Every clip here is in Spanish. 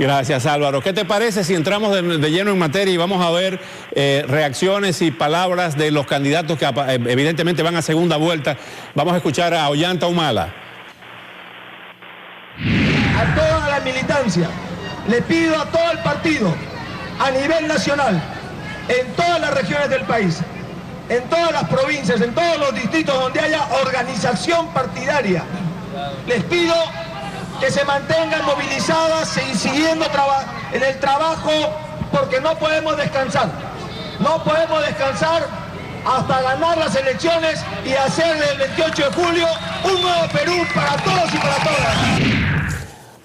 Gracias, Álvaro. ¿Qué te parece si entramos de lleno en materia y vamos a ver reacciones y palabras de los candidatos que evidentemente van a segunda vuelta? Vamos a escuchar a Ollanta Humala. A toda la militancia, le pido a todo el partido, a nivel nacional, en todas las regiones del país, en todas las provincias, en todos los distritos donde haya organización partidaria, les pido que se mantengan movilizadas y siguiendo en el trabajo, porque no podemos descansar. No podemos descansar hasta ganar las elecciones y hacer del 28 de julio un nuevo Perú para todos y para todas.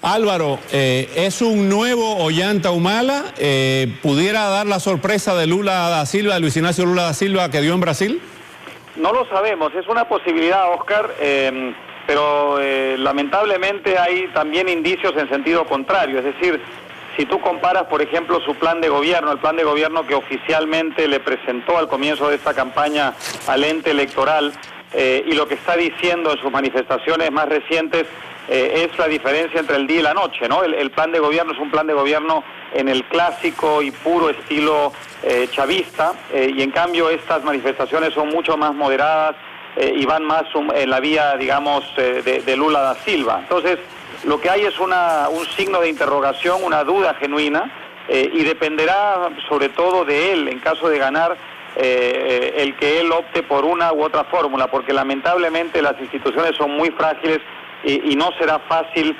Álvaro, ¿es un nuevo Ollanta Humala? ¿Pudiera dar la sorpresa de Lula da Silva, de Luis Ignacio Lula da Silva, que dio en Brasil? No lo sabemos, es una posibilidad, Oscar, pero lamentablemente hay también indicios en sentido contrario. Es decir, si tú comparas, por ejemplo, su plan de gobierno, el plan de gobierno que oficialmente le presentó al comienzo de esta campaña al ente electoral, y lo que está diciendo en sus manifestaciones más recientes, es la diferencia entre el día y la noche, ¿no? El plan de gobierno es un plan de gobierno en el clásico y puro estilo chavista, y en cambio estas manifestaciones son mucho más moderadas y van más en la vía, digamos, de Lula da Silva. Entonces, lo que hay es un signo de interrogación, una duda genuina, y dependerá sobre todo de él, en caso de ganar, el que él opte por una u otra fórmula, porque lamentablemente las instituciones son muy frágiles y no será fácil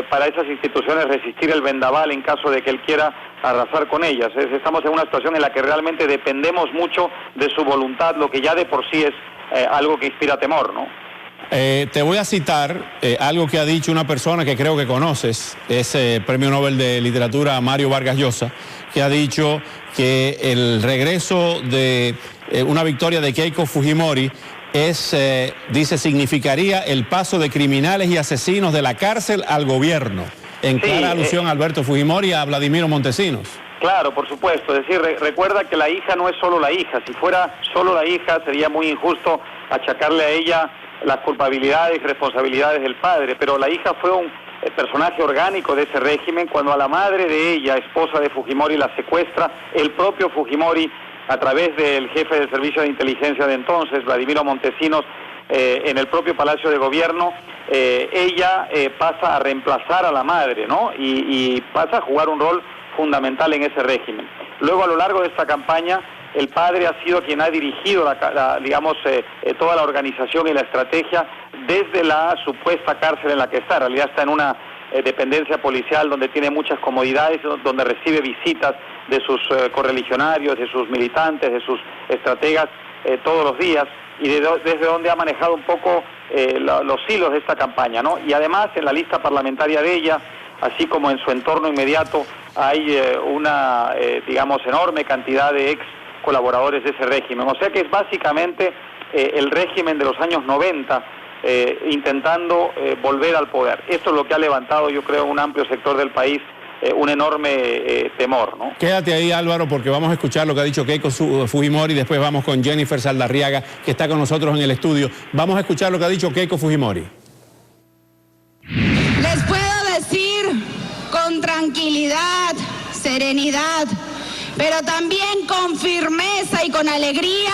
para esas instituciones resistir el vendaval en caso de que él quiera arrasar con ellas. Estamos en una situación en la que realmente dependemos mucho de su voluntad, lo que ya de por sí es algo que inspira temor, ¿no? Te voy a citar algo que ha dicho una persona que creo que conoces, es Premio Nobel de Literatura Mario Vargas Llosa, que ha dicho que el regreso de una victoria de Keiko Fujimori dice, significaría el paso de criminales y asesinos de la cárcel al gobierno, en clara alusión a Alberto Fujimori y a Vladimiro Montesinos. Claro, por supuesto, es decir, recuerda que la hija no es solo la hija, si fuera solo la hija sería muy injusto achacarle a ella las culpabilidades y responsabilidades del padre, pero la hija fue un personaje orgánico de ese régimen. Cuando a la madre de ella, esposa de Fujimori, la secuestra el propio Fujimori a través del jefe del servicio de inteligencia de entonces, Vladimiro Montesinos, en el propio Palacio de Gobierno, ella pasa a reemplazar a la madre, ¿no? Y pasa a jugar un rol fundamental en ese régimen. Luego, a lo largo de esta campaña, el padre ha sido quien ha dirigido toda la organización y la estrategia desde la supuesta cárcel en la que está. En realidad está en una dependencia policial donde tiene muchas comodidades, donde recibe visitas de sus correligionarios, de sus militantes, de sus estrategas todos los días, y desde donde ha manejado un poco los hilos de esta campaña, ¿no? Y además en la lista parlamentaria de ella, así como en su entorno inmediato, hay una, digamos, enorme cantidad de ex colaboradores de ese régimen. O sea que es básicamente el régimen de los años 90 intentando volver al poder. Esto es lo que ha levantado, yo creo, un amplio sector del país, un enorme temor, ¿no? Quédate ahí, Álvaro, porque vamos a escuchar lo que ha dicho Keiko Fujimori, después vamos con Jennifer Saldarriaga, que está con nosotros en el estudio. Vamos a escuchar lo que ha dicho Keiko Fujimori. Les puedo decir con tranquilidad, serenidad, pero también con firmeza y con alegría,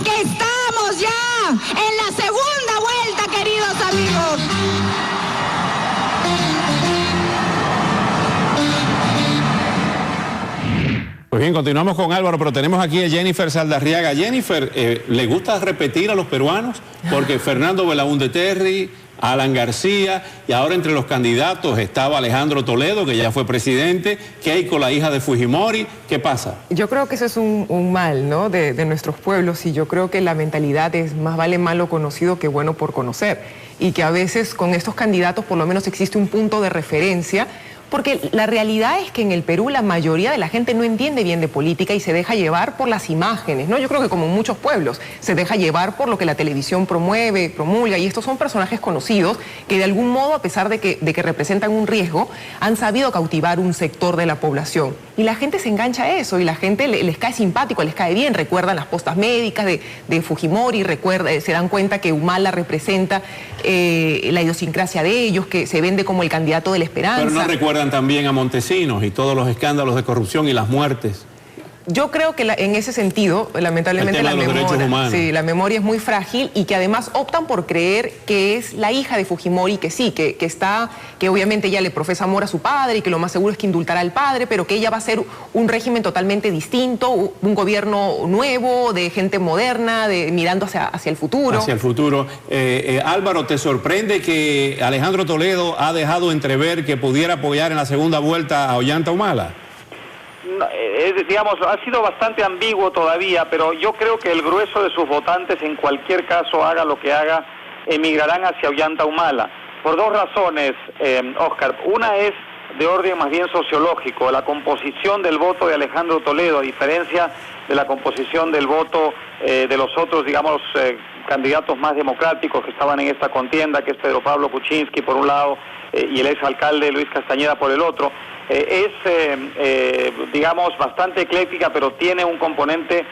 que estamos ya en la segunda vuelta, queridos amigos. Pues bien, continuamos con Álvaro, pero tenemos aquí a Jennifer Saldarriaga. Jennifer, ¿le gusta repetir a los peruanos? Porque Fernando Belaúnde Terry, Alan García, y ahora entre los candidatos estaba Alejandro Toledo, que ya fue presidente, Keiko, la hija de Fujimori. ¿Qué pasa? Yo creo que eso es un mal, ¿no?, de nuestros pueblos, y yo creo que la mentalidad es más vale malo conocido que bueno por conocer, y que a veces con estos candidatos por lo menos existe un punto de referencia, porque la realidad es que en el Perú la mayoría de la gente no entiende bien de política y se deja llevar por las imágenes, ¿no? Yo creo que como en muchos pueblos se deja llevar por lo que la televisión promueve, promulga, y estos son personajes conocidos que de algún modo, a pesar de que representan un riesgo, han sabido cautivar un sector de la población. Y la gente se engancha a eso, y la gente les cae simpático, les cae bien, recuerdan las postas médicas de Fujimori, se dan cuenta que Humala representa la idiosincrasia de ellos, que se vende como el candidato de la esperanza. Pero no recuerdan recuerdan también a Montesinos y todos los escándalos de corrupción y las muertes. Yo creo que en ese sentido, lamentablemente, la memoria es muy frágil y que además optan por creer que es la hija de Fujimori, que sí, que obviamente ella le profesa amor a su padre y que lo más seguro es que indultará al padre, pero que ella va a ser un régimen totalmente distinto, un gobierno nuevo, de gente moderna, mirando hacia el futuro. Hacia el futuro. Álvaro, ¿te sorprende que Alejandro Toledo ha dejado entrever que pudiera apoyar en la segunda vuelta a Ollanta Humala? Digamos, ha sido bastante ambiguo todavía, pero yo creo que el grueso de sus votantes, en cualquier caso, haga lo que haga, emigrarán hacia Ollanta Humala. Por dos razones, Oscar. Una es de orden más bien sociológico. La composición del voto de Alejandro Toledo, a diferencia de la composición del voto de los otros, digamos, candidatos más democráticos que estaban en esta contienda, que es Pedro Pablo Kuczynski por un lado y el exalcalde Luis Castañeda por el otro, digamos, bastante ecléctica, pero tiene un componente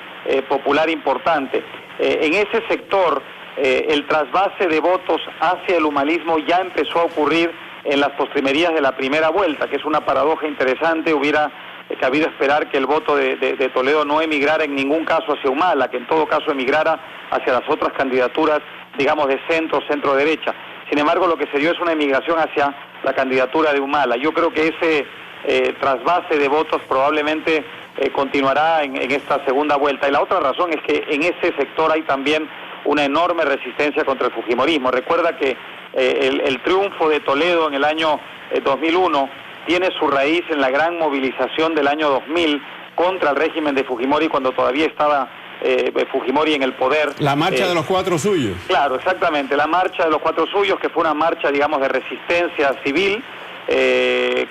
popular importante. En ese sector, el trasvase de votos hacia el humanismo ya empezó a ocurrir en las postrimerías de la primera vuelta, que es una paradoja interesante. Hubiera cabido esperar que el voto de Toledo no emigrara en ningún caso hacia Humala, que en todo caso emigrara hacia las otras candidaturas, digamos, de centro-derecha. Sin embargo, lo que se dio es una emigración hacia la candidatura de Humala. Yo creo que ese trasvase de votos probablemente continuará en esta segunda vuelta. Y la otra razón es que en ese sector hay también una enorme resistencia contra el fujimorismo. Recuerda que el triunfo de Toledo en el año 2001 tiene su raíz en la gran movilización del año 2000 contra el régimen de Fujimori, cuando todavía estaba Fujimori en el poder. La marcha de los cuatro suyos. Claro, exactamente, la marcha de los cuatro suyos, que fue una marcha, digamos, de resistencia civil,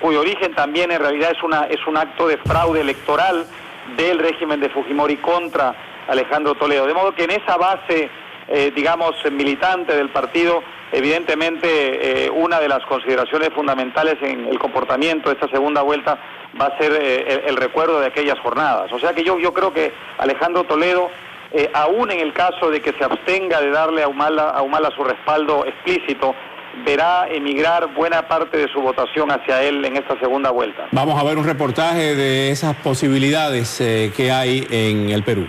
cuyo origen también en realidad es un acto de fraude electoral del régimen de Fujimori contra Alejandro Toledo. De modo que en esa base, digamos, militante del partido, evidentemente una de las consideraciones fundamentales en el comportamiento de esta segunda vuelta va a ser el recuerdo de aquellas jornadas. O sea que yo creo que Alejandro Toledo, aún en el caso de que se abstenga de darle a Humala su respaldo explícito, verá emigrar buena parte de su votación hacia él en esta segunda vuelta. Vamos a ver un reportaje de esas posibilidades que hay en el Perú.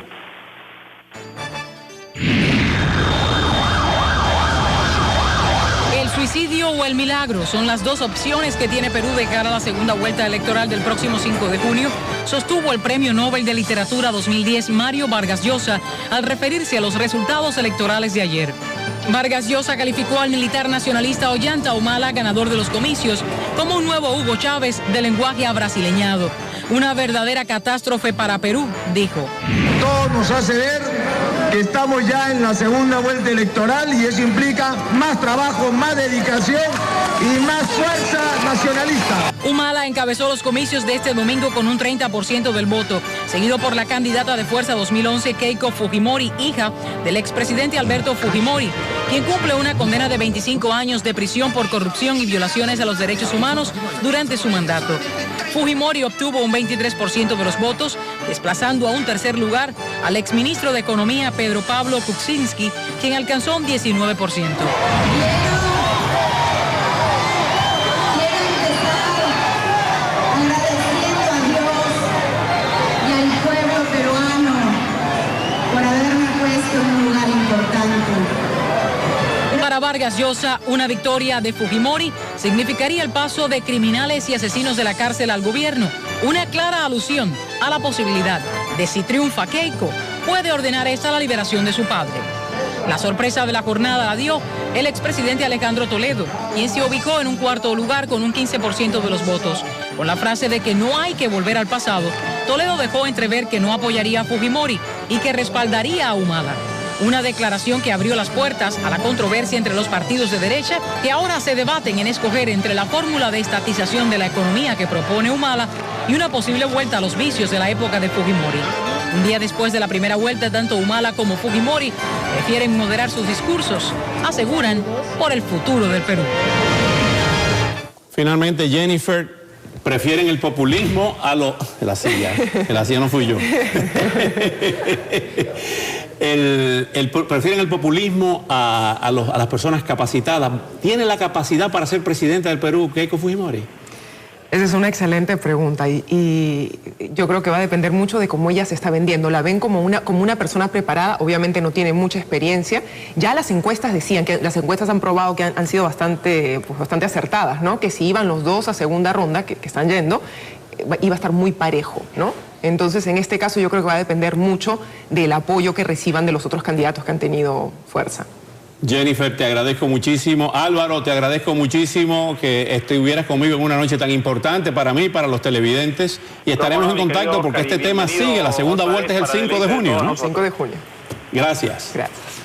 El suicidio o el milagro son las dos opciones que tiene Perú de cara a la segunda vuelta electoral del próximo 5 de junio, sostuvo el Premio Nobel de Literatura 2010 Mario Vargas Llosa al referirse a los resultados electorales de ayer. Vargas Llosa calificó al militar nacionalista Ollanta Humala, ganador de los comicios, como un nuevo Hugo Chávez de lenguaje abrasileñado. Una verdadera catástrofe para Perú, dijo. Todo nos hace ver que estamos ya en la segunda vuelta electoral y eso implica más trabajo, más dedicación y más fuerza nacionalista. Humala encabezó los comicios de este domingo con un 30% del voto, seguido por la candidata de Fuerza 2011 Keiko Fujimori, hija del expresidente Alberto Fujimori, quien cumple una condena de 25 años de prisión por corrupción y violaciones a los derechos humanos durante su mandato. Fujimori obtuvo un 23% de los votos, desplazando a un tercer lugar al exministro de Economía Pedro Pablo Kuczynski, quien alcanzó un 19%. Para Vargas Llosa, una victoria de Fujimori significaría el paso de criminales y asesinos de la cárcel al gobierno, una clara alusión a la posibilidad de, si triunfa Keiko, puede ordenar esta la liberación de su padre. La sorpresa de la jornada la dio el expresidente Alejandro Toledo, quien se ubicó en un cuarto lugar con un 15% de los votos. Con la frase de que no hay que volver al pasado, Toledo dejó entrever que no apoyaría a Fujimori y que respaldaría a Humala. Una declaración que abrió las puertas a la controversia entre los partidos de derecha, que ahora se debaten en escoger entre la fórmula de estatización de la economía que propone Humala y una posible vuelta a los vicios de la época de Fujimori. Un día después de la primera vuelta, tanto Humala como Fujimori prefieren moderar sus discursos, aseguran, por el futuro del Perú. Finalmente, Jennifer, prefieren el populismo a lo... La silla no fui yo. Prefieren el populismo a las personas capacitadas. ¿Tiene la capacidad para ser presidenta del Perú Keiko Fujimori? Esa es una excelente pregunta y yo creo que va a depender mucho de cómo ella se está vendiendo. La ven como una persona preparada, obviamente no tiene mucha experiencia. Ya las encuestas decían, que las encuestas han probado que han sido bastante acertadas, ¿no? Que si iban los dos a segunda ronda, que están yendo, iba a estar muy parejo, ¿no? Entonces, en este caso yo creo que va a depender mucho del apoyo que reciban de los otros candidatos que han tenido fuerza. Jennifer, te agradezco muchísimo. Álvaro, te agradezco muchísimo que estuvieras conmigo en una noche tan importante para mí, para los televidentes. Y estaremos en contacto porque este tema sigue. La segunda vuelta es el 5 de junio, ¿no? 5 de junio. Gracias. Gracias.